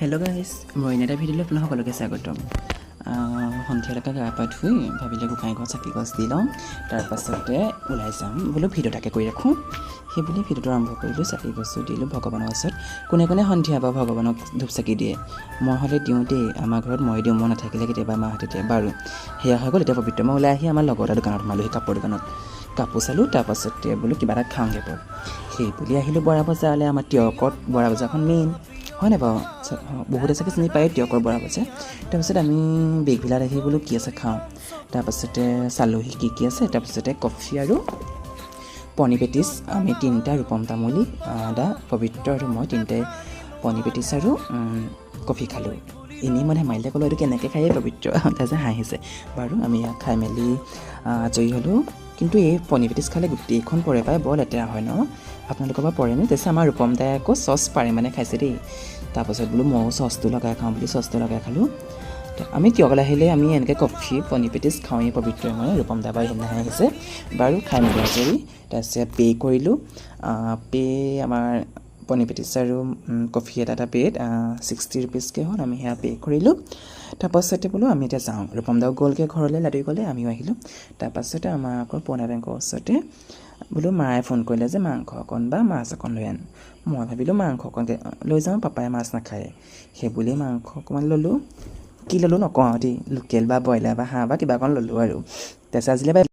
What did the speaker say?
Hello' guys, মই এটা ভিডিঅ'লৈ আপোনালোক সকলোকে স্বাগতম। সন্ধিয়ালৈকে গা পা ধুই ভাবিলে গোঁসাই ঘৰত চাকি গছ দি লওঁ, তাৰপাছতে ওলাই যাম বোলো ভিডিঅ' এটাকে কৰি ৰাখোঁ। সেই বুলি ভিডিঅ'টো আৰম্ভ কৰিলোঁ, চাকি গছো দিলোঁ ভগৱানৰ ওচৰত। কোনে কোনে সন্ধিয়া বা ভগৱানক ধূপ চাকি দিয়ে? মই হ'লে দিওঁ দেই, আমাৰ ঘৰত মই দিওঁ, মই নাথাকিলে কেতিয়াবা মাহঁতে দিয়ে। বাৰু সেয়া হৈ গ'ল, এতিয়া পবিত্ৰ মই ওলাই আহি আমাৰ লগৰ এটা দোকানত সোমালোঁ, সেই কাপোৰ দোকানত কাপোৰ চালোঁ। তাৰপাছতে বোলো কিবা এটা খাওঁগৈ বাৰু, সেই বুলি আহিলোঁ বৰা বজাৰলৈ। আমাৰ তিয়কত বৰা বজাৰখন মেইন হয় নাই বাৰু? বহুতে চাগে চিনি পায় তিয়কৰ বৰা বজাৰ। তাৰপিছত আমি বেগভিলাত আহি বোলো কি আছে খাওঁ। তাৰপাছতে চালোহি কি আছে। তাৰপিছতে কফি আৰু পনী পেটিছ, আমি তিনিটা, ৰূপম তামুলী, দা, পবিত্ৰ আৰু মই তিনিটাই পনী পেটিছ আৰু কফি খালোঁ। এনেই মই ধেমালিতে ক'লোঁ এইটো কেনেকৈ খায় পবিত্ৰ, তাৰপিছত হাঁহিছে। বাৰু আমি খাই মেলি আজৰি হ'লোঁ। কিন্তু এই পনী পেটিছ খালে গোটেইখন পৰে পায়, বৰ লেতেৰা হয় ন? আপোনালোকৰ পৰা পৰেনে? তাৰপিছত আমাৰ ৰূপম দাই আকৌ চচ পাৰে মানে খাইছে দেই। তাৰপাছত বোলো ময়ো চচটো লগাই খাওঁ বুলি চচটো লগাই খালোঁ। আমি তিয়কলৈ আহিলে আমি এনেকৈ কফি পনী পেটিছ খাওঁৱেই, পবিত্ৰই মই। ৰূপম দা বাৰু সেইদিনাহে আহিছে। বাৰু খাই মেলি আজৰি, তাৰপিছত পে' কৰিলোঁ। আমাৰ পনী পেটিছ আৰু কফি এটা পে'ত 60 ৰুপিজকৈ হ'ল, আমি সেয়া পে' কৰিলোঁ। তাৰপাছতে বোলো আমি এতিয়া যাওঁ। ৰূপম দাও গ'লগৈ ঘৰলৈ, লাডুৰি গ'লে, আমিও আহিলোঁ। তাৰপাছতে আমাৰ আকৌ পুৰণা বেংকৰ ওচৰতে বোলো মায়ে ফোন কৰিলে যে মাংস অকণ বা মাছ অকণ লৈ আন। মই ভাবিলোঁ মাংস অকণকৈ লৈ যাওঁ, পাপাই মাছ নাখায়, সেই বুলি মাংস অকণমান ল'লোঁ। কি ল'লোঁ নকওঁ আৰু দেই, লোকেল বা ব্ৰইলাৰ বা হাঁহ বা কিবা অকণ ল'লোঁ আৰু। তাৰপিছত আজিলৈ